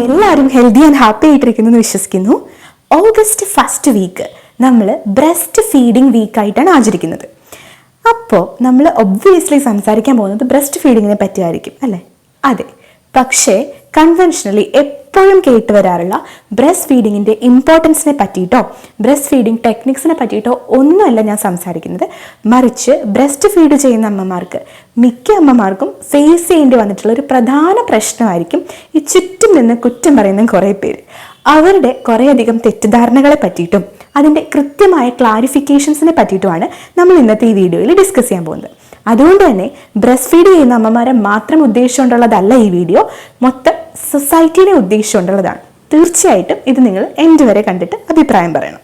എല്ലാവരും healthy and happy ആയിട്ടിരിക്കുന്നു എന്ന് വിശ്വസിക്കുന്നു. ഓഗസ്റ്റ് ഫസ്റ്റ് വീക്ക് നമ്മൾ ബ്രസ്റ്റ് ഫീഡിങ് വീക്കായിട്ടാണ് ആചരിക്കുന്നത്. അപ്പോൾ നമ്മൾ ഒബ്വിയസ്ലി സംസാരിക്കാൻ പോകുന്നത് ബ്രസ്റ്റ് ഫീഡിങ്ങിനെ പറ്റിയായിരിക്കും അല്ലേ? അതെ. പക്ഷേ കൺവെൻഷനലി എപ്പോഴും കേട്ട് വരാറുള്ള ബ്രസ്റ്റ് ഫീഡിങ്ങിൻ്റെ ഇമ്പോർട്ടൻസിനെ പറ്റിയിട്ടോ ബ്രസ്റ്റ് ഫീഡിങ് ടെക്നിക്സിനെ പറ്റിയിട്ടോ ഒന്നുമല്ല ഞാൻ സംസാരിക്കുന്നത്. മറിച്ച് ബ്രസ്റ്റ് ഫീഡ് ചെയ്യുന്ന അമ്മമാർക്ക്, മിക്ക അമ്മമാർക്കും ഫേസ് ചെയ്യേണ്ടി വന്നിട്ടുള്ള ഒരു പ്രധാന പ്രശ്നമായിരിക്കും ഈ ചുറ്റും നിന്ന് കുറ്റം പറയുന്ന കുറേ പേര്. അവരുടെ കുറേയധികം തെറ്റിദ്ധാരണകളെ പറ്റിയിട്ടും അതിൻ്റെ കൃത്യമായ ക്ലാരിഫിക്കേഷൻസിനെ പറ്റിയിട്ടുമാണ് നമ്മൾ ഇന്നത്തെ ഈ വീഡിയോയിൽ ഡിസ്കസ് ചെയ്യാൻ പോകുന്നത്. അതുകൊണ്ട് തന്നെ ബ്രസ്റ്റ് ഫീഡ് ചെയ്യുന്ന അമ്മമാരെ മാത്രം ഉദ്ദേശിച്ചുകൊണ്ടുള്ളതല്ല ഈ വീഡിയോ, മൊത്തം സൊസൈറ്റിനെ ഉദ്ദേശിച്ചുകൊണ്ടുള്ളതാണ്. തീർച്ചയായിട്ടും ഇത് നിങ്ങൾ എൻഡ് വരെ കണ്ടിട്ട് അഭിപ്രായം പറയണം.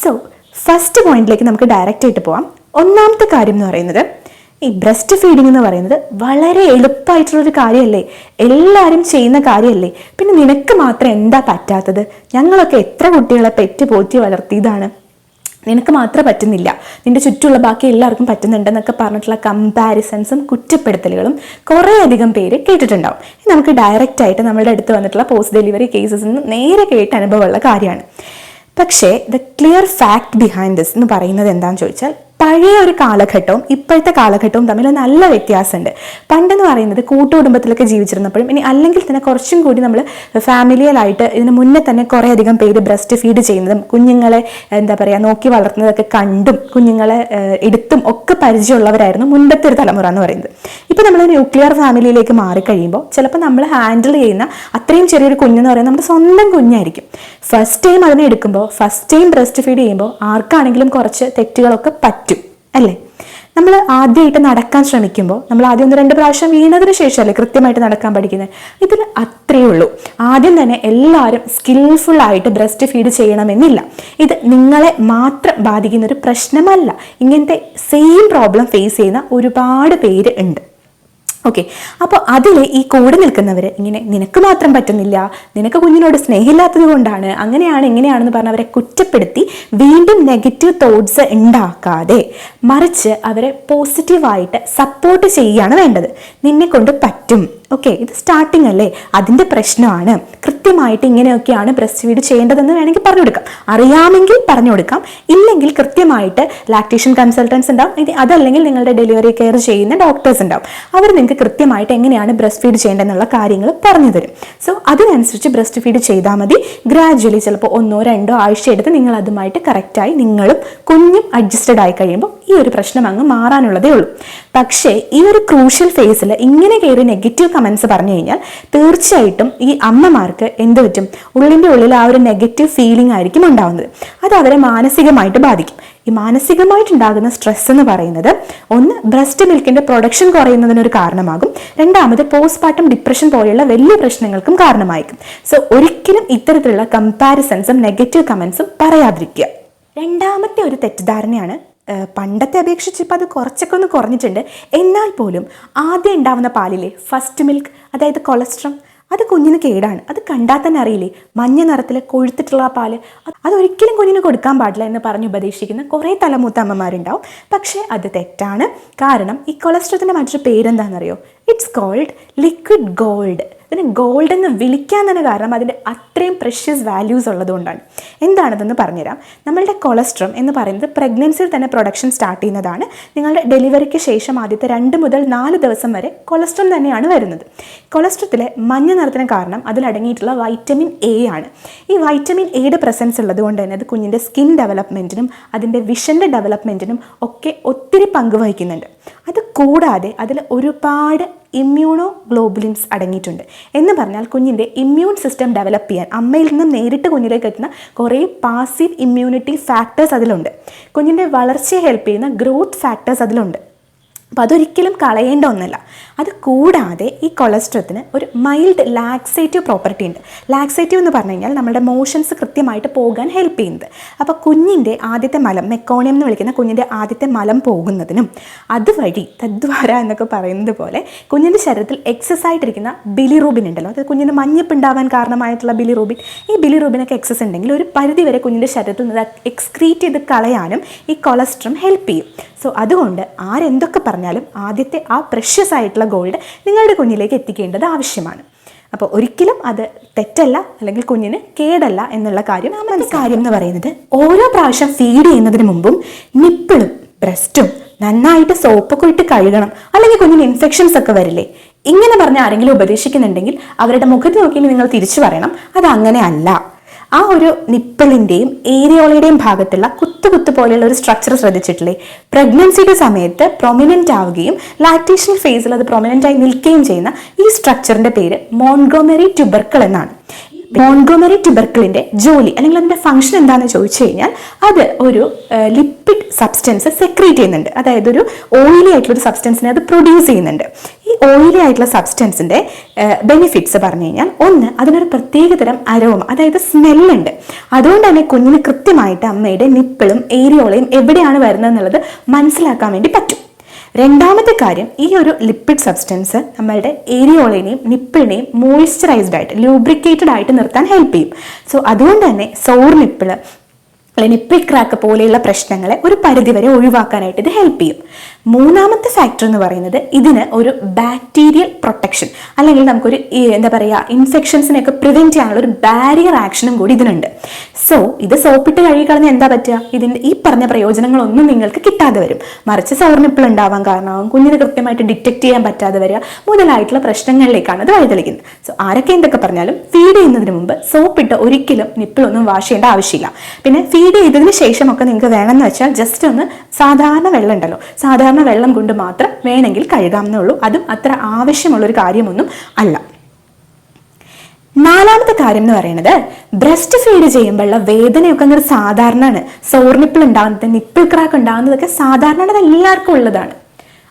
സോ ഫസ്റ്റ് പോയിന്റിലേക്ക് നമുക്ക് ഡയറക്റ്റ് ആയിട്ട് പോവാം. ഒന്നാമത്തെ കാര്യം എന്ന് പറയുന്നത്, ഈ ബ്രസ്റ്റ് ഫീഡിംഗ് എന്ന് പറയുന്നത് വളരെ എളുപ്പമായിട്ടുള്ളൊരു കാര്യമല്ലേ, എല്ലാവരും ചെയ്യുന്ന കാര്യമല്ലേ, പിന്നെ നിനക്ക് മാത്രം എന്താ പറ്റാത്തത്? ഞങ്ങളൊക്കെ എത്ര കുട്ടികളെ പെറ്റ് പോറ്റി വളർത്തിയതാണ്, നിനക്ക് മാത്രം പറ്റുന്നില്ല, നിന്റെ ചുറ്റുമുള്ള ബാക്കി എല്ലാവർക്കും പറ്റുന്നുണ്ടെന്നൊക്കെ പറഞ്ഞിട്ടുള്ള കമ്പാരിസൺസും കുറ്റപ്പെടുത്തലുകളും കുറേയധികം പേര് കേട്ടിട്ടുണ്ടാവും. നമുക്ക് ഡയറക്റ്റ് ആയിട്ട് നമ്മുടെ അടുത്ത് വന്നിട്ടുള്ള പോസ്റ്റ് ഡെലിവറി കേസസിൽ നിന്ന് നേരെ കേട്ട അനുഭവമുള്ള കാര്യമാണ്. പക്ഷേ the clear fact behind this എന്ന് പറയുന്നത് എന്താണെന്ന് ചോദിച്ചാൽ, പഴയ ഒരു കാലഘട്ടവും ഇപ്പോഴത്തെ കാലഘട്ടവും തമ്മിൽ നല്ല വ്യത്യാസമുണ്ട്. പണ്ടെന്ന് പറയുന്നത് കൂട്ടുകുടുംബത്തിലൊക്കെ ജീവിച്ചിരുന്നപ്പോഴും, ഇനി അല്ലെങ്കിൽ തന്നെ കുറച്ചും കൂടി നമ്മൾ ഫാമിലിയലായിട്ട് ഇതിന് മുന്നേ തന്നെ കുറേയധികം പേര് ബ്രസ്റ്റ് ഫീഡ് ചെയ്യുന്നതും കുഞ്ഞുങ്ങളെ നോക്കി വളർത്തുന്നതൊക്കെ കണ്ടും കുഞ്ഞുങ്ങളെ എടുത്തും ഒക്കെ പരിചയമുള്ളവരായിരുന്നു മുൻപത്തെ ഒരു തലമുറ എന്ന് പറയുന്നത്. ഇപ്പോൾ നമ്മൾ ന്യൂക്ലിയർ ഫാമിലിയിലേക്ക് മാറിക്കഴിയുമ്പോൾ ചിലപ്പോൾ നമ്മൾ ഹാൻഡിൽ ചെയ്യുന്ന അത്രയും ചെറിയൊരു കുഞ്ഞെന്ന് പറയുന്നത് നമ്മുടെ സ്വന്തം കുഞ്ഞായിരിക്കും. ഫസ്റ്റ് ടൈം അതിനെ എടുക്കുമ്പോൾ, ഫസ്റ്റ് ടൈം ബ്രസ്റ്റ് ഫീഡ് ചെയ്യുമ്പോൾ ആർക്കാണെങ്കിലും കുറച്ച് തെറ്റുകളൊക്കെ പറ്റും അല്ലേ? നമ്മൾ ആദ്യമായിട്ട് നടക്കാൻ ശ്രമിക്കുമ്പോൾ നമ്മൾ ആദ്യം 1-2 പ്രാവശ്യം വീണതിന് ശേഷമല്ലേ കൃത്യമായിട്ട് നടക്കാൻ പഠിക്കുന്നത്. ഇതിൽ അത്രയേ ഉള്ളൂ. ആദ്യം തന്നെ എല്ലാവരും സ്കിൽഫുൾ ആയിട്ട് ബ്രസ്റ്റ് ഫീഡ് ചെയ്യണമെന്നില്ല. ഇത് നിങ്ങളെ മാത്രം ബാധിക്കുന്ന ഒരു പ്രശ്നമല്ല. ഇങ്ങനത്തെ സെയിം പ്രോബ്ലം ഫേസ് ചെയ്യുന്ന ഒരുപാട് പേര് ഉണ്ട്. ഓക്കെ, അപ്പോൾ അതിൽ ഈ കൂടെ നിൽക്കുന്നവർ ഇങ്ങനെ നിനക്ക് മാത്രം പറ്റുന്നില്ല, നിനക്ക് കുഞ്ഞിനോട് സ്നേഹമില്ലാത്തത് കൊണ്ടാണ്, അങ്ങനെയാണ് ഇങ്ങനെയാണെന്ന് പറഞ്ഞവരെ കുറ്റപ്പെടുത്തി വീണ്ടും നെഗറ്റീവ് തോട്ട്സ് ഉണ്ടാക്കാതെ മറിച്ച് അവരെ പോസിറ്റീവായിട്ട് സപ്പോർട്ട് ചെയ്യുകയാണ് വേണ്ടത്. നിന്നെ കൊണ്ട് പറ്റും, ഓക്കെ, ഇത് സ്റ്റാർട്ടിങ് അല്ലേ, അതിൻ്റെ പ്രശ്നമാണ്, കൃത്യമായിട്ട് ഇങ്ങനെയൊക്കെയാണ് ബ്രസ്റ്റ് ഫീഡ് ചെയ്യേണ്ടതെന്ന് വേണമെങ്കിൽ പറഞ്ഞു കൊടുക്കാം. അറിയാമെങ്കിൽ പറഞ്ഞു കൊടുക്കാം, ഇല്ലെങ്കിൽ കൃത്യമായിട്ട് ലാക്ടേഷൻ കൺസൾട്ടൻസ് ഉണ്ടാവും, അതല്ലെങ്കിൽ നിങ്ങളുടെ ഡെലിവറി കെയർ ചെയ്യുന്ന ഡോക്ടേഴ്സ് ഉണ്ടാവും. അവർ നിങ്ങൾക്ക് കൃത്യമായിട്ട് എങ്ങനെയാണ് ബ്രസ്റ്റ് ഫീഡ് ചെയ്യേണ്ടതെന്നുള്ള കാര്യങ്ങൾ പറഞ്ഞു തരും. സോ അതിനനുസരിച്ച് ബ്രസ്റ്റ് ഫീഡ് ചെയ്താൽ മതി. ഗ്രാജുവലി ചിലപ്പോൾ 1-2 ആഴ്ച എടുത്ത് നിങ്ങൾ അതുമായിട്ട് കറക്റ്റായി നിങ്ങളും കുഞ്ഞും അഡ്ജസ്റ്റഡ് ആയി കഴിയുമ്പോൾ ഈ ഒരു പ്രശ്നം അങ്ങ് മാറാനുള്ളതേ ഉള്ളൂ. പക്ഷേ ഈ ഒരു ക്രൂഷ്യൽ ഫേസിൽ ഇങ്ങനെ കയറി നെഗറ്റീവ് കമൻസ് പറഞ്ഞു കഴിഞ്ഞാൽ തീർച്ചയായിട്ടും ഈ അമ്മമാർക്ക് എന്ത് പറ്റും, ഉള്ളിൻ്റെ ഉള്ളിൽ ആ ഒരു നെഗറ്റീവ് ഫീലിംഗ് ആയിരിക്കും ഉണ്ടാകുന്നത്. അത് അവരെ മാനസികമായിട്ട് ബാധിക്കും. ഈ മാനസികമായിട്ടുണ്ടാകുന്ന സ്ട്രെസ് എന്ന് പറയുന്നത്, ഒന്ന് ബ്രസ്റ്റ് മിൽക്കിന്റെ പ്രൊഡക്ഷൻ കുറയുന്നതിനൊരു കാരണമാകും, രണ്ടാമത് പോസ്റ്റ്പാർട്ടം ഡിപ്രഷൻ പോലെയുള്ള വലിയ പ്രശ്നങ്ങൾക്കും കാരണമായിരിക്കും. സോ ഒരിക്കലും ഇത്തരത്തിലുള്ള കമ്പാരിസൺസും നെഗറ്റീവ് കമൻസും പറയാതിരിക്കുക. രണ്ടാമത്തെ ഒരു തെറ്റിദ്ധാരണയാണ്, പണ്ടത്തെ അപേക്ഷിച്ച് ഇപ്പോൾ അത് കുറച്ചൊക്കെ ഒന്ന് കുറഞ്ഞിട്ടുണ്ട്, എന്നാൽ പോലും ആദ്യം ഉണ്ടാവുന്ന പാലിലെ ഫസ്റ്റ് മിൽക്ക്, അതായത് കൊളസ്ട്രം, അത് കുഞ്ഞിന് കേടാണ്, അത് കണ്ടാൽ തന്നെ അറിയില്ലേ, മഞ്ഞ നിറത്തിൽ കൊഴുത്തിട്ടുള്ള ആ പാല്, അതൊരിക്കലും കുഞ്ഞിന് കൊടുക്കാൻ പാടില്ല എന്ന് പറഞ്ഞ് ഉപദേശിക്കുന്ന കുറേ തലമൂത്ത അമ്മമാരുണ്ടാവും. പക്ഷേ അത് തെറ്റാണ്. കാരണം ഈ കൊളസ്ട്രത്തിൻ്റെ മറ്റൊരു പേരെന്താണെന്നറിയോ? It's called liquid gold. ഇതിന് ഗോൾഡ് എന്ന് വിളിക്കാൻ തന്നെ കാരണം അതിൻ്റെ അത്രയും പ്രഷ്യസ് വാല്യൂസ് ഉള്ളതുകൊണ്ടാണ്. എന്താണതെന്ന് പറഞ്ഞുതരാം. നമ്മളുടെ കൊളസ്ട്രം എന്ന് പറയുന്നത് പ്രഗ്നൻസിയിൽ തന്നെ പ്രൊഡക്ഷൻ സ്റ്റാർട്ട് ചെയ്യുന്നതാണ്. നിങ്ങളുടെ ഡെലിവറിക്ക് ശേഷം ആദ്യത്തെ 2 മുതൽ 4 ദിവസം വരെ കൊളസ്ട്രം തന്നെയാണ് വരുന്നത്. കൊളസ്ട്രത്തിലെ മഞ്ഞ നിറത്തിന് കാരണം അതിലടങ്ങിയിട്ടുള്ള വൈറ്റമിൻ എ ആണ്. ഈ വൈറ്റമിൻ എയുടെ പ്രസൻസ് ഉള്ളത് കൊണ്ട് തന്നെ അത് കുഞ്ഞിൻ്റെ സ്കിൻ ഡെവലപ്മെൻറ്റിനും അതിൻ്റെ വിഷൻ്റെ ഡെവലപ്മെൻറ്റിനും ഒക്കെ ഒത്തിരി പങ്ക് വഹിക്കുന്നുണ്ട്. അത് കൂടാതെ അതിൽ ഒരുപാട് ഇമ്മ്യൂണോ ഗ്ലോബുലിൻസ് അടങ്ങിയിട്ടുണ്ട്. എന്ന് പറഞ്ഞാൽ കുഞ്ഞിൻ്റെ ഇമ്മ്യൂൺ സിസ്റ്റം ഡെവലപ്പ് ചെയ്യാൻ അമ്മയിൽ നിന്നും നേരിട്ട് കുഞ്ഞിലേക്ക് എത്തുന്ന കുറേ പാസീവ് ഇമ്മ്യൂണിറ്റി ഫാക്ടേഴ്സ് അതിലുണ്ട്. കുഞ്ഞിൻ്റെ വളർച്ചയെ ഹെൽപ്പ് ചെയ്യുന്ന ഗ്രോത്ത് ഫാക്ടേഴ്സ് അതിലുണ്ട്. അപ്പോൾ അതൊരിക്കലും കളയേണ്ട ഒന്നല്ല. അത് കൂടാതെ ഈ കൊളസ്ട്രത്തിന് ഒരു മൈൽഡ് ലാക്സേറ്റീവ് പ്രോപ്പർട്ടി ഉണ്ട്. ലാക്സേറ്റീവ് എന്ന് പറഞ്ഞു കഴിഞ്ഞാൽ നമ്മുടെ മോഷൻസ് കൃത്യമായിട്ട് പോകാൻ ഹെൽപ്പ് ചെയ്യുന്നത്. അപ്പോൾ കുഞ്ഞിൻ്റെ ആദ്യത്തെ മലം, മെക്കോണിയം എന്ന് വിളിക്കുന്ന കുഞ്ഞിൻ്റെ ആദ്യത്തെ മലം പോകുന്നതിനും അതുവഴി തദ്വാര എന്നൊക്കെ പറയുന്നത് പോലെ കുഞ്ഞിൻ്റെ ശരീരത്തിൽ എക്സസ് ആയിട്ടിരിക്കുന്ന ബിലിറൂബിൻ ഉണ്ടല്ലോ, അത് കുഞ്ഞിന് മഞ്ഞപ്പ് ഉണ്ടാവാൻ കാരണമായിട്ടുള്ള ബിലിറൂബിൻ, ഈ ബിലിറൂബിനൊക്കെ എക്സസ് ഉണ്ടെങ്കിൽ ഒരു പരിധിവരെ കുഞ്ഞിൻ്റെ ശരീരത്തിൽ നിന്ന് എക്സ്ക്രീറ്റ് ചെയ്ത് കളയാനും ഈ കൊളസ്ട്രം ഹെൽപ്പ് ചെയ്യും. സോ അതുകൊണ്ട് ആരെന്തൊക്കെ പറഞ്ഞാലും ആദ്യത്തെ ആ പ്രഷ്യസ് ആയിട്ടുള്ള ഗോൾഡ് നിങ്ങളുടെ കുഞ്ഞിലേക്ക് എത്തിക്കേണ്ടത് ആവശ്യമാണ്. അപ്പോൾ ഒരിക്കലും അത് തെറ്റല്ല, അല്ലെങ്കിൽ കുഞ്ഞിന് കേടല്ല എന്നുള്ള കാര്യം കാര്യം എന്ന് പറയുന്നത്, ഓരോ പ്രാവശ്യം ഫീഡ് ചെയ്യുന്നതിന് മുമ്പും നിപ്പിളും ബ്രസ്റ്റും നന്നായിട്ട് സോപ്പൊക്കെ ഇട്ട് കഴുകണം, അല്ലെങ്കിൽ കുഞ്ഞിന് ഇൻഫെക്ഷൻസ് ഒക്കെ വരില്ലേ. ഇങ്ങനെ പറഞ്ഞ ആരെങ്കിലും ഉപദേശിക്കുന്നുണ്ടെങ്കിൽ അവരുടെ മുഖത്ത് നോക്കി നിങ്ങൾ തിരിച്ചു പറയണം, അത് അങ്ങനെ അല്ല. ആ ഒരു നിപ്പിളിന്റെയും ഏരിയോളയുടെയും ഭാഗത്തുള്ള കുത്തു പോലെയുള്ള ഒരു സ്ട്രക്ചർ ശ്രദ്ധിച്ചിട്ടില്ലേ? പ്രഗ്നൻസിയുടെ സമയത്ത് പ്രൊമിനന്റ് ആവുകയും ലാക്ടേഷൻ ഫേസിൽ അത് പ്രൊമിനന്റ് ആയി നിൽക്കുകയും ചെയ്യുന്ന ഈ സ്ട്രക്ചറിന്റെ പേര് മോൺഗോമെറി ട്യൂബർക്കിൾ എന്നാണ്. മോൺഗോമെറി ട്യൂബർക്കിളിന്റെ ജോലി അല്ലെങ്കിൽ അതിന്റെ ഫംഗ്ഷൻ എന്താണെന്ന് ചോദിച്ചു കഴിഞ്ഞാൽ, അത് ഒരു ലിപ്പിഡ് സബ്സ്റ്റൻസ് സെക്രീറ്റ് ചെയ്യുന്നുണ്ട്. അതായത് ഒരു ഓയിലി ആയിട്ടുള്ള ഒരു സബ്സ്റ്റൻസിനെ അത് പ്രൊഡ്യൂസ് ചെയ്യുന്നുണ്ട്. ഈ ഓയിലി ആയിട്ടുള്ള സബ്സ്റ്റൻസിന്റെ ബെനിഫിറ്റ്സ് പറഞ്ഞു കഴിഞ്ഞാൽ, ഒന്ന്, അതിനൊരു പ്രത്യേകതരം അരോമ, അതായത് സ്മെല്ലുണ്ട്. അതുകൊണ്ട് തന്നെ കുഞ്ഞിന് കൃത്യമായിട്ട് അമ്മയുടെ നിപ്പിളും ഏരിയോളയും എവിടെയാണ് വരുന്നത് എന്നുള്ളത് മനസ്സിലാക്കാൻ വേണ്ടി പറ്റും. രണ്ടാമത്തെ കാര്യം, ഈ ഒരു ലിപ്പിഡ് സബ്സ്റ്റൻസ് നമ്മളുടെ ഏരിയോളേനെയും നിപ്പിളിനെയും മോയ്സ്ചറൈസ്ഡ് ആയിട്ട് ലൂബ്രിക്കേറ്റഡ് ആയിട്ട് നിർത്താൻ ഹെൽപ്പ് ചെയ്യും. സോ അതുകൊണ്ട് തന്നെ സോർ നിപ്പിള്, നിപ്പിൾ ക്രാക്ക് പോലെയുള്ള പ്രശ്നങ്ങളെ ഒരു പരിധിവരെ ഒഴിവാക്കാനായിട്ട് ഇത് ഹെൽപ്പ് ചെയ്യും. മൂന്നാമത്തെ ഫാക്ടർ എന്ന് പറയുന്നത്, ഇതിന് ഒരു ബാക്ടീരിയൽ പ്രൊട്ടക്ഷൻ, അല്ലെങ്കിൽ നമുക്കൊരു എന്താ പറയുക, ഇൻഫെക്ഷൻസിനെയൊക്കെ പ്രിവെന്റ് ചെയ്യാനുള്ള ഒരു ബാരിയർ ആക്ഷനും കൂടി ഇതിനുണ്ട്. സോ ഇത് സോപ്പിട്ട് കഴുകിക്കളഞ്ഞ എന്താ പറ്റുക, ഇതിന്റെ ഈ പറഞ്ഞ പ്രയോജനങ്ങളൊന്നും നിങ്ങൾക്ക് കിട്ടാതെ വരും. മറിച്ച് സോർ നിപ്പിൾ ഉണ്ടാവാൻ കാരണമാകും, കുഞ്ഞിന് കൃത്യമായിട്ട് ഡിറ്റക്ട് ചെയ്യാൻ പറ്റാതെ വരിക മുതലായിട്ടുള്ള പ്രശ്നങ്ങളിലേക്കാണ് ഇത് വഴിതെളിക്കുന്നത്. സോ ആരൊക്കെ എന്തൊക്കെ പറഞ്ഞാലും ഫീഡ് ചെയ്യുന്നതിന് മുമ്പ് സോപ്പിട്ട് ഒരിക്കലും നിപ്പിളൊന്നും വാഷ് ചെയ്യേണ്ട ആവശ്യമില്ല. പിന്നെ ഫീഡ് ചെയ്തതിന് ശേഷമൊക്കെ നിങ്ങൾക്ക് വേണമെന്ന് വെച്ചാൽ ജസ്റ്റ് ഒന്ന് സാധാരണ വെള്ളം ഉണ്ടല്ലോ, സാധാരണ വെള്ളം കൊണ്ട് മാത്രം വേണമെങ്കിൽ കഴുകാമെന്നുള്ളൂ. അതും അത്ര ആവശ്യമുള്ളൊരു കാര്യമൊന്നും അല്ല. നാലാമത്തെ കാര്യം എന്ന് പറയുന്നത്, ബ്രസ്റ്റ് ഫീഡ് ചെയ്യുമ്പോഴുള്ള വേദനയൊക്കെ അങ്ങനെ സാധാരണയാണ്. സോർ നിപ്പിൾ ഉണ്ടാകുന്നത്, നിപ്പിൾ ക്രാക്ക് ഉണ്ടാകുന്നതൊക്കെ സാധാരണ എല്ലാവർക്കും ഉള്ളതാണ്.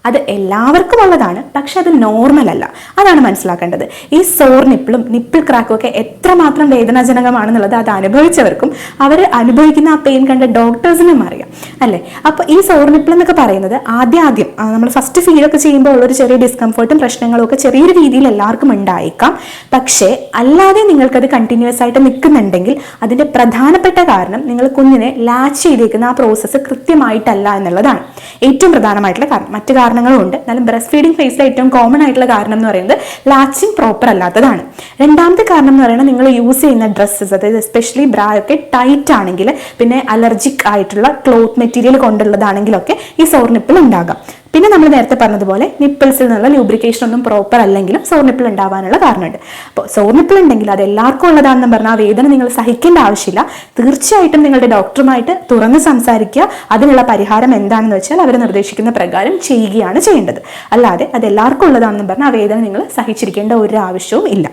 അത് എല്ലാവർക്കും ഉള്ളതാണ്, പക്ഷെ അത് നോർമൽ അല്ല. അതാണ് മനസ്സിലാക്കേണ്ടത്. ഈ സോർ നിപ്പിളും നിപ്പിൾ ക്രാക്കും ഒക്കെ എത്രമാത്രം വേദനാജനകമാണെന്നുള്ളത് അത് അനുഭവിച്ചവർക്കും അവർ അനുഭവിക്കുന്ന ആ പെയിൻ കണ്ട ഡോക്ടേഴ്സിനും അറിയാം, അല്ലേ? അപ്പോൾ ഈ സോർ നിപ്പിൾ എന്നൊക്കെ പറയുന്നത് ആദ്യം നമ്മൾ ഫസ്റ്റ് ഫീഡൊക്കെ ചെയ്യുമ്പോൾ ഉള്ളൊരു ചെറിയ ഡിസ്കംഫർട്ടും പ്രശ്നങ്ങളും ഒക്കെ ചെറിയൊരു രീതിയിൽ എല്ലാവർക്കും ഉണ്ടായേക്കാം. പക്ഷേ അല്ലാതെ നിങ്ങൾക്കത് കണ്ടിന്യൂസ് ആയിട്ട് നിൽക്കുന്നുണ്ടെങ്കിൽ അതിന്റെ പ്രധാനപ്പെട്ട കാരണം നിങ്ങൾ കുഞ്ഞിനെ ലാച്ച് ചെയ്തേക്കുന്ന ആ പ്രോസസ്സ് കൃത്യമായിട്ടല്ല എന്നുള്ളതാണ് ഏറ്റവും പ്രധാനമായിട്ടുള്ള കാരണം. മറ്റു കാരണങ്ങളും ഉണ്ട്, എന്നാലും ബ്രസ്റ്റ് ഫീഡിംഗ് ഫേസിലെ ഏറ്റവും കോമൺ ആയിട്ടുള്ള കാരണം എന്ന് പറയുന്നത് ലാച്ചിങ് പ്രോപ്പർ അല്ലാത്തതാണ്. രണ്ടാമത്തെ കാരണം എന്ന് പറയുന്നത്, നിങ്ങൾ യൂസ് ചെയ്യുന്ന ഡ്രസ്സസ്, അതായത് എസ്പെഷ്യലി ബ്രാ ഒക്കെ ടൈറ്റ് ആണെങ്കിൽ, പിന്നെ അലർജിക് ആയിട്ടുള്ള ക്ലോത്ത് മെറ്റീരിയൽ കൊണ്ടുള്ളതാണെങ്കിലൊക്കെ ഈ സോർ നിപ്പിൾ ഉണ്ടാകാം. പിന്നെ നമ്മൾ നേരത്തെ പറഞ്ഞതുപോലെ നിപ്പിൾസിൽ നിന്നുള്ള ലൂബ്രിക്കേഷൻ ഒന്നും പ്രോപ്പർ അല്ലെങ്കിലും സോർ നിപ്പിൾ ഉണ്ടാവാനുള്ള കാരണമുണ്ട്. അപ്പോൾ സോർ നിപ്പിൾ ഉണ്ടെങ്കിൽ അത് എല്ലാവർക്കും ഉള്ളതാണെന്ന് പറഞ്ഞാൽ ആ വേദന നിങ്ങൾ സഹിക്കേണ്ട ആവശ്യമില്ല. തീർച്ചയായിട്ടും നിങ്ങളുടെ ഡോക്ടറുമായിട്ട് തുറന്ന് സംസാരിക്കുക. അതിനുള്ള പരിഹാരം എന്താണെന്ന് വെച്ചാൽ അവർ നിർദ്ദേശിക്കുന്ന പ്രകാരം ചെയ്യുകയാണ് ചെയ്യേണ്ടത്. അല്ലാതെ അത് എല്ലാവർക്കും ഉള്ളതാണെന്ന് പറഞ്ഞാൽ ആ വേദന നിങ്ങൾ സഹിച്ചിരിക്കേണ്ട ഒരു ആവശ്യവും ഇല്ല.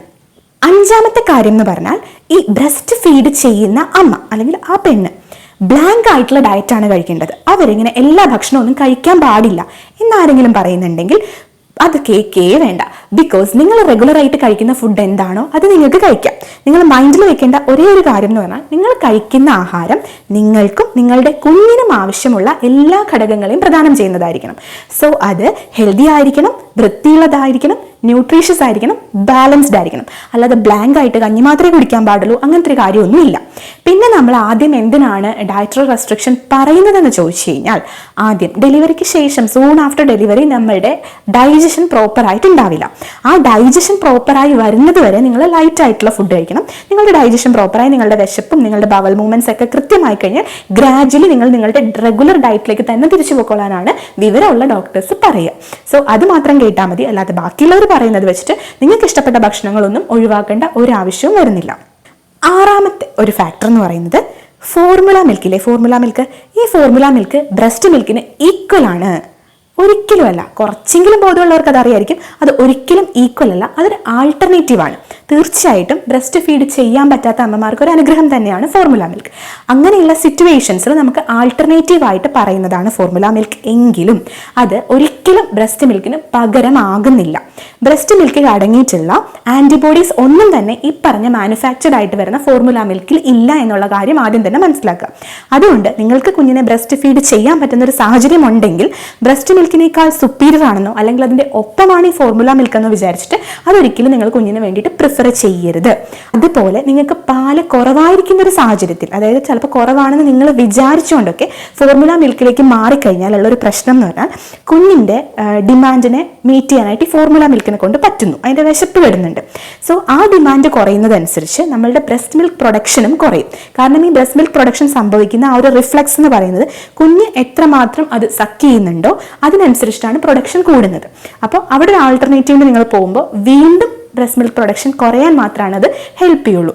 അഞ്ചാമത്തെ കാര്യം എന്ന് പറഞ്ഞാൽ, ഈ ബ്രസ്റ്റ് ഫീഡ് ചെയ്യുന്ന അമ്മ അല്ലെങ്കിൽ ആ പെണ്ണ് ബ്ലാങ്ക് ആയിട്ടുള്ള ഡയറ്റാണ് കഴിക്കേണ്ടത്. അവരിങ്ങനെ എല്ലാ ഭക്ഷണവും ഒന്നും കഴിക്കാൻ പാടില്ല എന്നാരെങ്കിലും പറയുന്നുണ്ടെങ്കിൽ അത് കേൾക്കേ വേണ്ട. ബിക്കോസ് നിങ്ങൾ റെഗുലറായിട്ട് കഴിക്കുന്ന ഫുഡ് എന്താണോ അത് നിങ്ങൾക്ക് കഴിക്കാം. നിങ്ങൾ മൈൻഡിൽ വെക്കേണ്ട ഒരേ ഒരു കാര്യം എന്ന് പറഞ്ഞാൽ, നിങ്ങൾ കഴിക്കുന്ന ആഹാരം നിങ്ങൾക്കും നിങ്ങളുടെ കുഞ്ഞിനും ആവശ്യമുള്ള എല്ലാ ഘടകങ്ങളെയും പ്രദാനം ചെയ്യുന്നതായിരിക്കണം. സോ അത് ഹെൽത്തി ആയിരിക്കണം, വൃത്തിയുള്ളതായിരിക്കണം, ന്യൂട്രീഷ്യസ് ആയിരിക്കണം, ബാലൻസ്ഡ് ആയിരിക്കണം. അല്ലാതെ ബ്ലാങ്ക് ആയിട്ട് കഞ്ഞി മാത്രമേ കുടിക്കാൻ പാടുള്ളൂ അങ്ങനത്തെ ഒരു കാര്യമൊന്നുമില്ല. പിന്നെ നമ്മൾ ആദ്യം എന്തിനാണ് ഡയറ്ററി റെസ്ട്രിക്ഷൻ പറയുന്നതെന്ന് ചോദിച്ചു കഴിഞ്ഞാൽ, ആദ്യം ഡെലിവറിക്ക് ശേഷം സൂൺ ആഫ്റ്റർ ഡെലിവറി നമ്മളുടെ ഡൈജഷൻ പ്രോപ്പറായിട്ട് ഉണ്ടാവില്ല. ആ ഡൈജഷൻ പ്രോപ്പറായി വരുന്നത് വരെ നിങ്ങൾ ലൈറ്റ് ആയിട്ടുള്ള ഫുഡ് കഴിക്കണം. നിങ്ങളുടെ ഡൈജഷൻ പ്രോപ്പറായി, നിങ്ങളുടെ വിശപ്പും നിങ്ങളുടെ ബവൽ മൂവ്മെന്റ്സ് ഒക്കെ കൃത്യമായി കഴിഞ്ഞാൽ ഗ്രാജുവലി നിങ്ങൾ നിങ്ങളുടെ റെഗുലർ ഡയറ്റിലേക്ക് തന്നെ തിരിച്ചു പോയിക്കൊള്ളാനാണ് വിവരമുള്ള ഡോക്ടേഴ്സ് പറയുക. സോ അത് മാത്രം കേട്ടാൽ മതി. അല്ലാതെ ബാക്കിയുള്ളവർ പറയുന്നത് വെച്ചിട്ട് നിങ്ങൾക്ക് ഇഷ്ടപ്പെട്ട ഭക്ഷണങ്ങളൊന്നും ഒഴിവാക്കേണ്ട ഒരു ആവശ്യവും വരുന്നില്ല. ആറാമത്തെ ഒരു ഫാക്ടർ എന്ന് പറയുന്നത് ഫോർമുല മിൽക്കില്ലേ, ഫോർമുല മിൽക്ക്. ഈ ഫോർമുല മിൽക്ക് ബ്രസ്റ്റ് മിൽക്കിന് ഈക്വൽ ആണ്. ഒരിക്കലും അല്ല. കുറച്ചെങ്കിലും ബോധമുള്ളവർക്ക് അത് അറിയായിരിക്കും. അത് ഒരിക്കലും ഈക്വൽ അല്ല, അതൊരു ആൾട്ടർനേറ്റീവ് ആണ്. തീർച്ചയായിട്ടും ബ്രസ്റ്റ് ഫീഡ് ചെയ്യാൻ പറ്റാത്ത അമ്മമാർക്ക് ഒരു അനുഗ്രഹം തന്നെയാണ് ഫോർമുല മിൽക്ക്. അങ്ങനെയുള്ള സിറ്റുവേഷൻസിൽ നമുക്ക് ആൾട്ടർനേറ്റീവ് ആയിട്ട് പറയുന്നതാണ് ഫോർമുല മിൽക്ക്. എങ്കിലും അത് ഒരിക്കലും ബ്രസ്റ്റ് മിൽക്കിന് പകരമാകുന്നില്ല. ബ്രസ്റ്റ് മിൽക്കിൽ അടങ്ങിയിട്ടുള്ള ആന്റിബോഡീസ് ഒന്നും തന്നെ ഈ പറഞ്ഞ മാനുഫാക്ചർഡ് ആയിട്ട് വരുന്ന ഫോർമുല മിൽക്കിൽ ഇല്ല എന്നുള്ള കാര്യം ആദ്യം തന്നെ മനസ്സിലാക്കുക. അതുകൊണ്ട് നിങ്ങൾക്ക് കുഞ്ഞിനെ ബ്രസ്റ്റ് ഫീഡ് ചെയ്യാൻ പറ്റുന്ന ഒരു സാഹചര്യം ഉണ്ടെങ്കിൽ ബ്രസ്റ്റ് മിൽക്കിനേക്കാൾ സുപ്പീരിയർ ആണെന്നോ അല്ലെങ്കിൽ അതിന്റെ ഒപ്പമാണ് ഈ ഫോർമുല മിൽക്ക് എന്നോ വിചാരിച്ചിട്ട് അതൊരിക്കലും നിങ്ങൾ കുഞ്ഞിന് വേണ്ടിയിട്ട് പ്രിഫർ ചെയ്യരുത്. അതുപോലെ നിങ്ങൾക്ക് പാല് കുറവായിരിക്കുന്ന ഒരു സാഹചര്യത്തിൽ, അതായത് ചിലപ്പോൾ കുറവാണെന്ന് നിങ്ങൾ വിചാരിച്ചുകൊണ്ടൊക്കെ ഫോർമുല മിൽക്കിലേക്ക് മാറിക്കഴിഞ്ഞാൽ ഉള്ളൊരു പ്രശ്നം എന്ന് പറഞ്ഞാൽ കുഞ്ഞിൻ്റെ ഡിമാൻഡിനെ മീറ്റ് ചെയ്യാനായിട്ട് ഈ ഫോർമുല മിൽക്കിനെ കൊണ്ട് പറ്റുന്നു, അതിൻ്റെ വിശപ്പ് വരുന്നുണ്ട്. സോ ആ ഡിമാൻഡ് കുറയുന്നതനുസരിച്ച് നമ്മളുടെ ബ്രസ്റ്റ് മിൽക്ക് പ്രൊഡക്ഷനും കുറയും. കാരണം ഈ ബ്രസ്റ്റ് മിൽക്ക് പ്രൊഡക്ഷൻ സംഭവിക്കുന്ന ആ ഒരു റിഫ്ലക്സ് എന്ന് പറയുന്നത് കുഞ്ഞ് എത്രമാത്രം അത് സക്ക് ചെയ്യുന്നുണ്ടോ അതിനനുസരിച്ചിട്ടാണ് പ്രൊഡക്ഷൻ കൂടുന്നത്. അപ്പോൾ അവിടെ ഒരു ആൾട്ടർനേറ്റീവിന് നിങ്ങൾ പോകുമ്പോൾ വീണ്ടും ബ്രസ്റ്റ് മിൽക്ക് പ്രൊഡക്ഷൻ കുറയാൻ മാത്രമാണ് അത് ഹെൽപ്പ് ചെയ്യുള്ളൂ.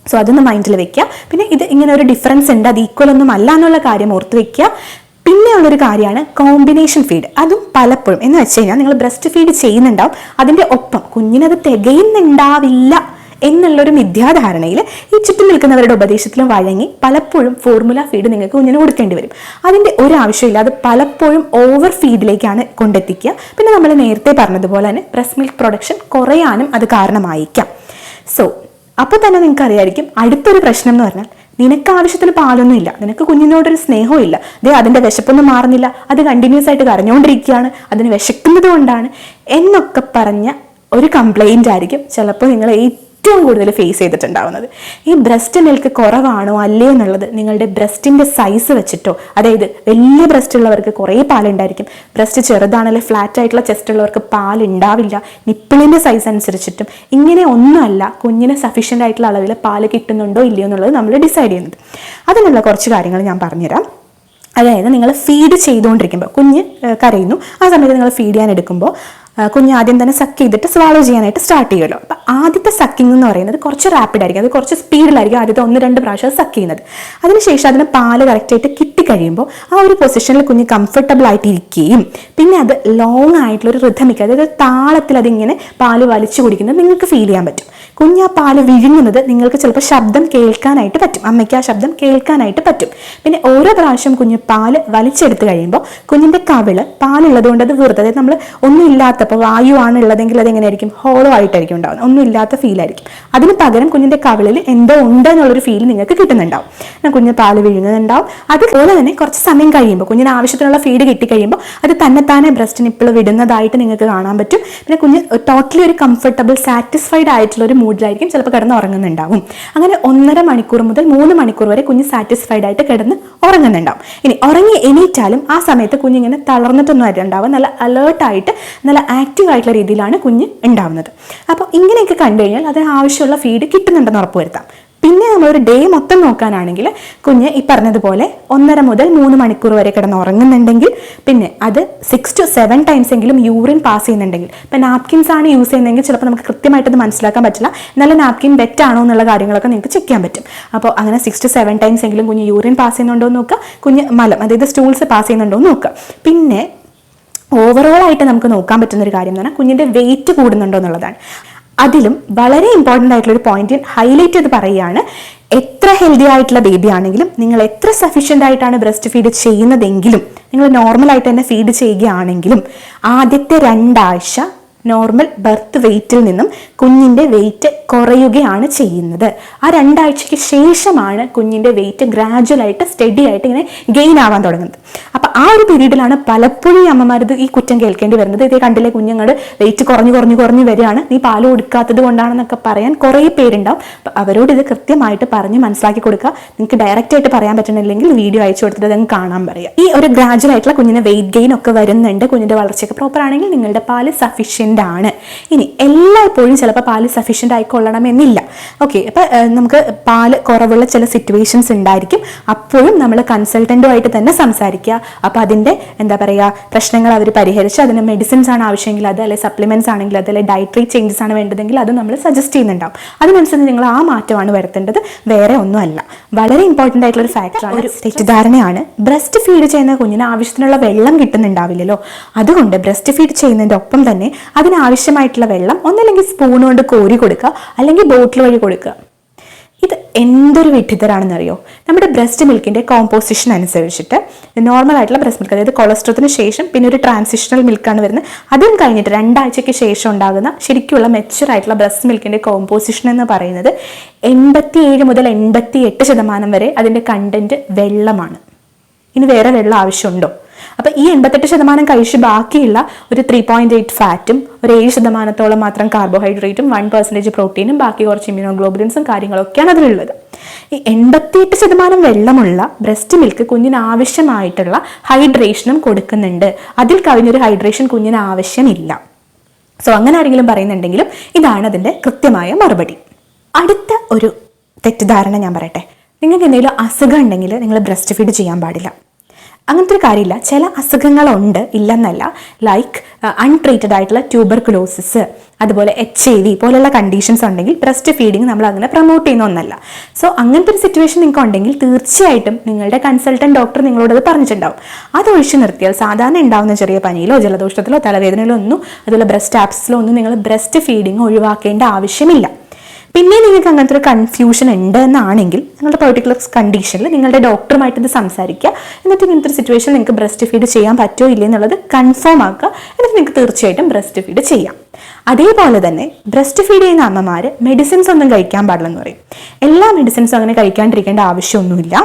സോ അതൊന്ന് മൈൻഡിൽ വെക്കുക. പിന്നെ ഇത് ഇങ്ങനെ ഒരു ഡിഫറൻസ് ഉണ്ട്, അത് ഈക്വൽ ഒന്നും അല്ല എന്നുള്ള കാര്യം ഓർത്ത് വെക്കുക. പിന്നെ ഉള്ളൊരു കാര്യമാണ് കോമ്പിനേഷൻ ഫീഡ്. അതും പലപ്പോഴും എന്ന് വെച്ച് കഴിഞ്ഞാൽ നിങ്ങൾ ബ്രസ്റ്റ് ഫീഡ് ചെയ്യുന്നുണ്ടാവും, അതിൻ്റെ ഒപ്പം കുഞ്ഞിനത് തികയുന്നുണ്ടാവില്ല എന്നുള്ളൊരു മിഥ്യാധാരണയിൽ ഈ ചുറ്റും നിൽക്കുന്നവരുടെ ഉപദേശത്തിലും വഴങ്ങി പലപ്പോഴും ഫോർമുല ഫീഡ് നിങ്ങൾക്ക് കുഞ്ഞിന് കൊടുക്കേണ്ടി വരും. അതിൻ്റെ ഒരു ആവശ്യമില്ല, അത് പലപ്പോഴും ഓവർ ഫീഡിലേക്കാണ് കൊണ്ടെത്തിക്കുക. പിന്നെ നമ്മൾ നേരത്തെ പറഞ്ഞതുപോലെ തന്നെ ബ്രസ്റ്റ് മിൽക്ക് പ്രൊഡക്ഷൻ കുറയാനും അത് കാരണമായിരിക്കാം. സോ അപ്പോൾ തന്നെ നിങ്ങൾക്ക് അറിയായിരിക്കും അടുത്തൊരു പ്രശ്നം എന്ന് പറഞ്ഞാൽ നിനക്ക് ആവശ്യത്തിന് പാലൊന്നും ഇല്ല, നിനക്ക് കുഞ്ഞിനോടൊരു സ്നേഹവും ഇല്ല, ദേ അതിൻ്റെ വിശപ്പൊന്നും മാറുന്നില്ല, അത് കണ്ടിന്യൂസ് ആയിട്ട് കരഞ്ഞുകൊണ്ടിരിക്കുകയാണ്, അതിന് വിശക്കുന്നത് കൊണ്ടാണ് എന്നൊക്കെ പറഞ്ഞ ഒരു കംപ്ലൈൻ്റ് ആയിരിക്കും ചിലപ്പോൾ നിങ്ങൾ ഏറ്റവും കൂടുതൽ ഫേസ് ചെയ്തിട്ടുണ്ടാവുന്നത്. ഈ ബ്രസ്റ്റ് മിൽക്ക് കുറവാണോ അല്ലേ എന്നുള്ളത് നിങ്ങളുടെ ബ്രസ്റ്റിൻ്റെ സൈസ് വെച്ചിട്ടോ, അതായത് വലിയ ബ്രസ്റ്റ് ഉള്ളവർക്ക് കുറേ പാലുണ്ടായിരിക്കും, ബ്രസ്റ്റ് ചെറുതാണെങ്കിൽ ഫ്ലാറ്റ് ആയിട്ടുള്ള ചെസ്റ്റ് ഉള്ളവർക്ക് പാലുണ്ടാവില്ല, നിപ്പിളിൻ്റെ സൈസ് അനുസരിച്ചിട്ടും ഇങ്ങനെ ഒന്നുമല്ല കുഞ്ഞിന് സഫീഷ്യൻ്റ് ആയിട്ടുള്ള അളവിൽ പാല് കിട്ടുന്നുണ്ടോ ഇല്ലയോ എന്നുള്ളത് നമ്മൾ ഡിസൈഡ് ചെയ്യുന്നത്. അതിനുള്ള കുറച്ച് കാര്യങ്ങൾ ഞാൻ പറഞ്ഞുതരാം. അതായത് നിങ്ങൾ ഫീഡ് ചെയ്തുകൊണ്ടിരിക്കുമ്പോൾ കുഞ്ഞ് കരയുന്നു, ആ സമയത്ത് നിങ്ങൾ ഫീഡ് ചെയ്യാൻ എടുക്കുമ്പോൾ കുഞ്ഞ് ആദ്യം തന്നെ സക്ക് ചെയ്തിട്ട് സ്വാളോ ചെയ്യാനായിട്ട് സ്റ്റാർട്ട് ചെയ്യുമല്ലോ. അപ്പം ആദ്യത്തെ സക്കിംഗ് എന്ന് പറയുന്നത് കുറച്ച് റാപ്പിഡ് ആയിരിക്കും, അത് കുറച്ച് സ്പീഡിലായിരിക്കും ആദ്യത്തെ 1-2 പ്രാവശ്യം സക്ക് ചെയ്യുന്നത്. അതിനുശേഷം അതിന് പാല് കറക്റ്റായിട്ട് കിട്ടിക്കഴിയുമ്പോൾ ആ ഒരു പൊസിഷനിൽ കുഞ്ഞ് കംഫർട്ടബിൾ ആയിട്ട് ഇരിക്കുകയും പിന്നെ അത് ലോങ് ആയിട്ടുള്ളൊരു റിഥമിക്, അതായത് താളത്തിൽ അതിങ്ങനെ പാല് വലിച്ചു കുടിക്കുന്നത് നിങ്ങൾക്ക് ഫീൽ ചെയ്യാൻ പറ്റും. കുഞ്ഞ് ആ പാല് വിഴുങ്ങുന്നത് നിങ്ങൾക്ക് ചിലപ്പോൾ ശബ്ദം കേൾക്കാനായിട്ട് പറ്റും, അമ്മയ്ക്ക് ആ ശബ്ദം കേൾക്കാനായിട്ട് പറ്റും. പിന്നെ ഓരോ പ്രാവശ്യം കുഞ്ഞ് പാല് വലിച്ചെടുത്ത് കഴിയുമ്പോൾ കുഞ്ഞിൻ്റെ കവിള് പാലുള്ളത് കൊണ്ട് അത് വെറുതെ, അതായത് നമ്മൾ ഒന്നും ഇല്ലാത്തപ്പോൾ വായു ആണ് ഉള്ളതെങ്കിൽ അതെങ്ങനെയായിരിക്കും, ഹോളോ ആയിട്ടായിരിക്കും ഉണ്ടാവുന്നത്, ഒന്നും ഇല്ലാത്ത ഫീലായിരിക്കും. അതിന് പകരം കുഞ്ഞിൻ്റെ കവിളിൽ എന്തോ ഉണ്ട് എന്നുള്ളൊരു ഫീൽ നിങ്ങൾക്ക് കിട്ടുന്നുണ്ടാവും, കുഞ്ഞ് പാല് വീഴുന്നുണ്ടാവും. അതുപോലെ തന്നെ കുറച്ച് സമയം കഴിയുമ്പോൾ കുഞ്ഞിന് ആവശ്യത്തിനുള്ള ഫീഡ് കിട്ടിക്കഴിയുമ്പോൾ അത് തന്നെത്താനെ ബ്രസ്റ്റ് നിപ്പിൾ വിടുന്നതായിട്ട് നിങ്ങൾക്ക് കാണാൻ പറ്റും. പിന്നെ കുഞ്ഞ് ടോട്ടലി ഒരു കംഫർട്ടബിൾ സാറ്റിസ്ഫൈഡ് ആയിട്ടുള്ള ഒരു മൂഡിലായിരിക്കും ചിലപ്പോൾ കിടന്ന് ഉറങ്ങുന്നുണ്ടാവും. അങ്ങനെ 1.5 മണിക്കൂർ മുതൽ 3 മണിക്കൂർ വരെ കുഞ്ഞ് സാറ്റിസ്ഫൈഡ് ആയിട്ട് കിടന്ന് ഉറങ്ങുന്നുണ്ടാവും. ഇനി ഉറങ്ങി എണീറ്റാലും ആ സമയത്ത് കുഞ്ഞിങ്ങനെ തളർന്നിട്ടൊന്നും ഉണ്ടാവും, നല്ല അലേർട്ടായിട്ട് നല്ല ആക്റ്റീവ് ആയിട്ടുള്ള രീതിയിലാണ് കുഞ്ഞ് ഉണ്ടാവുന്നത്. അപ്പോൾ ഇങ്ങനെയൊക്കെ കണ്ടു കഴിഞ്ഞാൽ അതിന് ആവശ്യമുള്ള ഫീഡ് കിട്ടുന്നുണ്ടെന്ന് ഉറപ്പുവരുത്താം. പിന്നെ നമ്മളൊരു ഡേ മൊത്തം നോക്കാനാണെങ്കിൽ കുഞ്ഞ് ഈ പറഞ്ഞതുപോലെ 1.5 മുതൽ 3 മണിക്കൂർ വരെ കിടന്ന് ഉറങ്ങുന്നുണ്ടെങ്കിൽ, പിന്നെ അത് 6 to 7 ടൈംസ് എങ്കിലും യൂറിൻ പാസ് ചെയ്യുന്നുണ്ടെങ്കിൽ, ഇപ്പം നാപ്കിൻസ് ആണ് യൂസ് ചെയ്യുന്നതെങ്കിൽ ചിലപ്പോൾ നമുക്ക് കൃത്യമായിട്ട് അത് മനസ്സിലാക്കാൻ പറ്റില്ല, നല്ല നാപ്കിൻ ബെറ്റ് ആണോ എന്നുള്ള കാര്യങ്ങളൊക്കെ നിങ്ങൾക്ക് ചെക്ക് ചെയ്യാൻ പറ്റും. അപ്പോൾ അങ്ങനെ 6 to 7 ടൈംസ് എങ്കിലും കുഞ്ഞ് യൂറിൻ പാസ് ചെയ്യുന്നുണ്ടോ എന്ന് നോക്കുക, കുഞ്ഞ് മലം അതായത് സ്റ്റൂൾസ് പാസ് ചെയ്യുന്നുണ്ടോ എന്ന് നോക്കുക. പിന്നെ ഓവറോൾ ആയിട്ട് നമുക്ക് നോക്കാൻ പറ്റുന്ന ഒരു കാര്യം എന്ന് പറഞ്ഞാൽ കുഞ്ഞിൻ്റെ വെയിറ്റ് കൂടുന്നുണ്ടോ എന്നുള്ളതാണ്. അതിലും വളരെ ഇമ്പോർട്ടൻ്റ് ആയിട്ടുള്ളൊരു പോയിന്റ് ഹൈലൈറ്റ് ചെയ്ത് പറയുകയാണ്, എത്ര ഹെൽത്തി ആയിട്ടുള്ള ബേബി ആണെങ്കിലും നിങ്ങൾ എത്ര സഫീഷ്യൻ്റ് ആയിട്ടാണ് ബ്രസ്റ്റ് ഫീഡ് ചെയ്യുന്നതെങ്കിലും, നിങ്ങൾ നോർമലായിട്ട് തന്നെ ഫീഡ് ചെയ്യുകയാണെങ്കിലും ആദ്യത്തെ 2 ആഴ്ച നോർമൽ ബർത്ത് വെയിറ്റിൽ നിന്നും കുഞ്ഞിൻ്റെ വെയിറ്റ് കുറയുകയാണ് ചെയ്യുന്നത്. ആ 2 ആഴ്ചയ്ക്ക് ശേഷമാണ് കുഞ്ഞിൻ്റെ വെയിറ്റ് ഗ്രാജുവലായിട്ട് സ്റ്റഡി ആയിട്ട് ഇങ്ങനെ ഗെയിൻ ആവാൻ തുടങ്ങുന്നത്. അപ്പം ആ ഒരു പീരീഡിലാണ് പലപ്പോഴും അമ്മമാരത് ഈ കുറ്റം കേൾക്കേണ്ടി വരുന്നത്. ഇതേ കണ്ടില്ലേ കുഞ്ഞുങ്ങൾ വെയിറ്റ് കുറഞ്ഞു വരികയാണ്, നീ പാല് കൊടുക്കാത്തത് കൊണ്ടാണെന്നൊക്കെ പറയാൻ കുറേ പേരുണ്ടാവും. അപ്പം അവരോട് ഇത് കൃത്യമായിട്ട് പറഞ്ഞ് മനസ്സിലാക്കി കൊടുക്കുക. നിങ്ങൾക്ക് ഡയറക്റ്റ് ആയിട്ട് പറയാൻ പറ്റണില്ലെങ്കിൽ വീഡിയോ അയച്ചു കൊടുത്തിട്ട് അതങ്ങ് കാണാൻ പറയുക. ഈ ഒരു ഗ്രാജുവൽ ആയിട്ടുള്ള കുഞ്ഞിന് വെയിറ്റ് ഗെയിൻ ഒക്കെ വരുന്നുണ്ട്, കുഞ്ഞിൻ്റെ വളർച്ചയൊക്കെ പ്രോപ്പർ ആണെങ്കിൽ നിങ്ങളുടെ പാല് സഫീഷ്യൻ്റ് ആണ്. ഇനി എല്ലായ്പ്പോഴും ചിലപ്പോൾ പാല് സഫീഷ്യൻ്റ് ആയിക്കൊള്ളണമെന്നില്ല. ഓക്കെ, അപ്പം നമുക്ക് പാല് കുറവുള്ള ചില സിറ്റുവേഷൻസ് ഉണ്ടായിരിക്കും. അപ്പോഴും നമ്മൾ കൺസൾട്ടൻറ്റുമായിട്ട് തന്നെ സംസാരിക്കുക. അപ്പോൾ അതിൻ്റെ എന്താ പറയുക പ്രശ്നങ്ങൾ അവർ പരിഹരിച്ച് അതിന് മെഡിസിൻസ് ആണ് ആവശ്യമെങ്കിൽ അത്, അല്ലെങ്കിൽ സപ്ലിമെൻറ്റ്സ് ആണെങ്കിൽ അത്, അല്ലെങ്കിൽ ഡയറ്ററി ചേഞ്ചസ് ആണ് വേണ്ടതെങ്കിൽ അത് നമ്മൾ സജസ്റ്റ് ചെയ്യുന്നുണ്ടാവും. അതിനനുസരിച്ച് നിങ്ങൾ ആ മാറ്റമാണ് വരുത്തേണ്ടത്, വേറെ ഒന്നുമല്ല. വളരെ ഇമ്പോർട്ടൻ്റ് ആയിട്ടുള്ള ഒരു ഫാക്ടറാണ്, ഒരു തെറ്റിദ്ധാരണയാണ്. ബ്രസ്റ്റ് ഫീഡ് ചെയ്യുന്ന കുഞ്ഞിന് ആവശ്യത്തിനുള്ള വെള്ളം കിട്ടുന്നുണ്ടാവില്ലല്ലോ, അതുകൊണ്ട് ബ്രസ്റ്റ് ഫീഡ് ചെയ്യുന്നതിൻ്റെ ഒപ്പം തന്നെ അതിനാവശ്യമായിട്ടുള്ള വെള്ളം ഒന്നല്ലെങ്കിൽ സ്പൂൺ കൊണ്ട് കോരി കൊടുക്കുക, അല്ലെങ്കിൽ ബോട്ടിൽ വഴി കൊടുക്കുക. ഇത് എന്തൊരു വിഡ്ഢിത്തരാണെന്നറിയോ? നമ്മുടെ ബ്രസ്റ്റ് മിൽക്കിൻ്റെ കോമ്പോസിഷൻ അനുസരിച്ചിട്ട് നോർമൽ ആയിട്ടുള്ള ബ്രസ്റ്റ് മിൽക്ക്, അതായത് കൊളസ്ട്രോളിന് ശേഷം പിന്നെ ഒരു ട്രാൻസിഷണൽ മിൽക്കാണ് വരുന്നത്, അതും കഴിഞ്ഞിട്ട് 2 ആഴ്ചയ്ക്ക് ശേഷം ഉണ്ടാകുന്ന ശരിക്കുള്ള മെച്യൂർ ആയിട്ടുള്ള ബ്രസ്റ്റ് മിൽക്കിൻ്റെ കോമ്പോസിഷൻ എന്ന് പറയുന്നത് 87 മുതൽ 88% വരെ അതിൻ്റെ കണ്ടന്റ് വെള്ളമാണ്. ഇനി വേറെ വെള്ളം ആവശ്യമുണ്ടോ? അപ്പോൾ ഈ 88% കഴിച്ച് ബാക്കിയുള്ള ഒരു 3.8 ഫാറ്റും ഒരു 7% മാത്രം കാർബോഹൈഡ്രേറ്റും 1% പ്രോട്ടീനും ബാക്കി കുറച്ച് ഇമ്മ്യൂണോഗ്ലോബുലിൻസും കാര്യങ്ങളൊക്കെയാണ് അതിലുള്ളത്. ഈ 88% വെള്ളമുള്ള ബ്രസ്റ്റ് മിൽക്ക് കുഞ്ഞിന് ആവശ്യമായിട്ടുള്ള ഹൈഡ്രേഷനും കൊടുക്കുന്നുണ്ട്. അതിൽ കവിഞ്ഞൊരു ഹൈഡ്രേഷൻ കുഞ്ഞിന് ആവശ്യമില്ല. സോ അങ്ങനെ ആരെങ്കിലും പറയുന്നുണ്ടെങ്കിലും ഇതാണ് അതിൻ്റെ കൃത്യമായ മറുപടി. അടുത്ത ഒരു തെറ്റിദ്ധാരണ ഞാൻ പറയട്ടെ. നിങ്ങൾക്ക് എന്തെങ്കിലും അസുഖം ഉണ്ടെങ്കിൽ നിങ്ങൾ ബ്രസ്റ്റ് ഫീഡ് ചെയ്യാൻ പാടില്ല. അങ്ങനത്തെ ഒരു കാര്യമില്ല. ചില അസുഖങ്ങളുണ്ട്, ഇല്ലെന്നല്ല. ലൈക്ക് അൺട്രീറ്റഡ് ആയിട്ടുള്ള ട്യൂബർകുലോസിസ്, അതുപോലെ HIV പോലുള്ള കണ്ടീഷൻസ് ഉണ്ടെങ്കിൽ ബ്രസ്റ്റ് ഫീഡിങ് നമ്മൾ അങ്ങനെ പ്രൊമോട്ട് ചെയ്യുന്ന ഒന്നല്ല. സോ അങ്ങനത്തെ ഒരു സിറ്റുവേഷൻ നിങ്ങൾക്ക് ഉണ്ടെങ്കിൽ തീർച്ചയായിട്ടും നിങ്ങളുടെ കൺസൾട്ടൻറ്റ് ഡോക്ടർ നിങ്ങളോടത് പറഞ്ഞിട്ടുണ്ടാവും. അത് ഒഴിച്ചു നിർത്തിയാൽ സാധാരണ ഉണ്ടാകുന്ന ചെറിയ പനിയിലോ ജലദോഷത്തിലോ തലവേദനയിലോ ഒന്നും, അതുപോലെ ബ്രസ്റ്റ് ആപ്സിലോ ഒന്നും നിങ്ങൾ ബ്രസ്റ്റ് ഫീഡിങ് ഒഴിവാക്കേണ്ട ആവശ്യമില്ല. പിന്നെ നിങ്ങൾക്ക് അങ്ങനത്തെ ഒരു കൺഫ്യൂഷൻ ഉണ്ട് എന്നാണെങ്കിൽ നിങ്ങളുടെ പെർട്ടിക്കുലർ കണ്ടീഷനിൽ നിങ്ങളുടെ ഡോക്ടറുമായിട്ട് ഇത് സംസാരിക്കുക. എന്നിട്ട് ഇങ്ങനത്തെ ഒരു സിറ്റുവേഷൻ നിങ്ങൾക്ക് ബ്രസ്റ്റ് ഫീഡ് ചെയ്യാൻ പറ്റുമോ ഇല്ലേ എന്നുള്ളത് കൺഫേം ആക്കുക. എന്നിട്ട് നിങ്ങൾക്ക് തീർച്ചയായിട്ടും ബ്രസ്റ്റ് ഫീഡ് ചെയ്യാം. അതേപോലെ തന്നെ ബ്രസ്റ്റ് ഫീഡ് ചെയ്യുന്ന അമ്മമാർ മെഡിസിൻസ് ഒന്നും കഴിക്കാൻ പാടില്ലെന്ന് പറയും. എല്ലാ മെഡിസിൻസും അങ്ങനെ കഴിക്കാണ്ടിരിക്കേണ്ട ആവശ്യമൊന്നുമില്ല.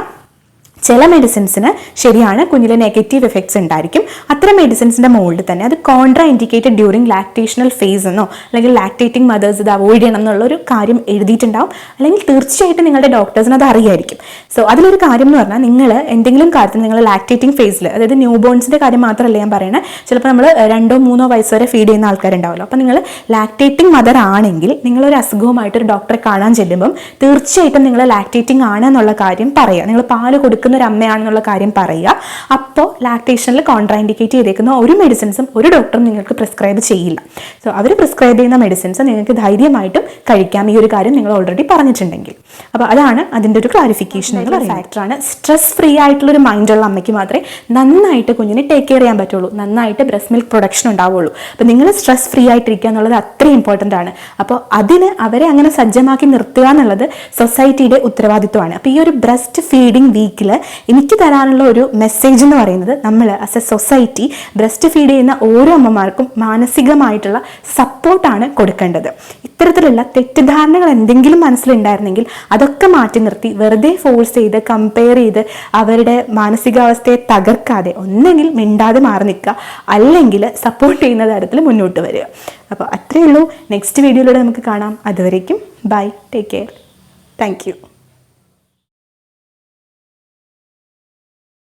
ചില മെഡിസിൻസിന് ശരിയാണ് കുഞ്ഞിലെ നെഗറ്റീവ് എഫക്ട്സ് ഉണ്ടായിരിക്കും. അത്തരം മെഡിസിൻസിൻ്റെ മുകളിൽ തന്നെ അത് contraindicated during lactational phase എന്നോ അല്ലെങ്കിൽ ലാക്ടേറ്റിംഗ് മദേഴ്സ് ഇത് അവോയ്ഡ് ചെയ്യണം എന്നുള്ളൊരു കാര്യം എഴുതിയിട്ടുണ്ടാവും. അല്ലെങ്കിൽ തീർച്ചയായിട്ടും നിങ്ങളുടെ ഡോക്ടേഴ്സിന് അത് അറിയായിരിക്കും. സോ അതിലൊരു കാര്യം എന്ന് പറഞ്ഞാൽ നിങ്ങൾ എന്തെങ്കിലും കാര്യത്തിൽ നിങ്ങൾ ലാക്ടേറ്റിംഗ് ഫേസിൽ, അതായത് ന്യൂ ബോൺസിൻ്റെ കാര്യം മാത്രമല്ല ഞാൻ പറയുന്നത്, ചിലപ്പോൾ നമ്മൾ 2-3 വയസ്സ് വരെ ഫീഡ് ചെയ്യുന്ന ആൾക്കാരുണ്ടാവുമല്ലോ. അപ്പോൾ നിങ്ങൾ ലാക്ടേറ്റിംഗ് മദർ ആണെങ്കിൽ നിങ്ങളൊരു അസുഖവുമായിട്ടൊരു ഡോക്ടറെ കാണാൻ ചെല്ലുമ്പം തീർച്ചയായിട്ടും നിങ്ങൾ ലാക്ടേറ്റിംഗ് ആണ് എന്നുള്ള കാര്യം പറയുക. നിങ്ങൾ പാല് കൊടുക്കുന്ന ഒരു അമ്മയാണെന്നുള്ള കാര്യം പറയുക. അപ്പോൾ ലാക്ടേഷനിൽ കോൺട്രാ ഇൻഡിക്കേറ്റ് ചെയ്തേക്കുന്ന ഒരു മെഡിസിൻസും ഒരു ഡോക്ടറും നിങ്ങൾക്ക് പ്രിസ്ക്രൈബ് ചെയ്യില്ല. സോ അവർ പ്രിസ്ക്രൈബ് ചെയ്യുന്ന മെഡിസിൻസ് നിങ്ങൾക്ക് ധൈര്യമായിട്ടും കഴിക്കാം, ഈ ഒരു കാര്യം നിങ്ങൾ ഓൾറെഡി പറഞ്ഞിട്ടുണ്ടെങ്കിൽ. അപ്പോൾ അതാണ് അതിൻ്റെ ഒരു ക്ലാരിഫിക്കേഷൻ എന്നുള്ള ഫാക്ടറാണ്. സ്ട്രെസ് ഫ്രീ ആയിട്ടുള്ളൊരു മൈൻഡുള്ള അമ്മയ്ക്ക് മാത്രമേ നന്നായിട്ട് കുഞ്ഞിനെ ടേക്ക് കെയർ ചെയ്യാൻ പറ്റുള്ളൂ, നന്നായിട്ട് ബ്രസ്റ്റ് മിൽക്ക് പ്രൊഡക്ഷൻ ഉണ്ടാവുള്ളൂ. അപ്പോൾ നിങ്ങൾ സ്ട്രെസ് ഫ്രീ ആയിട്ടിരിക്കുക എന്നുള്ളത് അത്രയും ഇമ്പോർട്ടൻ്റ് ആണ്. അപ്പോൾ അതിന് അവരെ അങ്ങനെ സജ്ജമാക്കി നിർത്തുക എന്നുള്ളത് സൊസൈറ്റിയുടെ ഉത്തരവാദിത്വമാണ്. അപ്പോൾ ഈ ഒരു ബ്രസ്റ്റ് ഫീഡിങ് വീക്കിൽ എനിക്ക് തരാനുള്ള ഒരു മെസ്സേജ് എന്ന് പറയുന്നത്, നമ്മൾ as A society breast feed ചെയ്യുന്ന ഓരോ അമ്മമാർക്കും മാനസികമായിട്ടുള്ള സപ്പോർട്ടാണ് കൊടുക്കേണ്ടത്. ഇത്തരത്തിലുള്ള തെറ്റിദ്ധാരണകൾ എന്തെങ്കിലും മനസ്സിലുണ്ടായിരുന്നെങ്കിൽ അതൊക്കെ മാറ്റി നിർത്തി വെറുതെ ഫോഴ്സ് ചെയ്ത് കമ്പയർ ചെയ്ത് അവരുടെ മാനസികാവസ്ഥയെ തകർക്കാതെ ഒന്നെങ്കിൽ മിണ്ടാതെ മാറി നിൽക്കുക, അല്ലെങ്കിൽ സപ്പോർട്ട് ചെയ്യുന്ന തരത്തിൽ മുന്നോട്ട് വരിക. അപ്പോൾ അത്രയേ ഉള്ളൂ. നെക്സ്റ്റ് വീഡിയോയിലൂടെ നമുക്ക് കാണാം. അതുവരേക്കും bye, take care, thank U.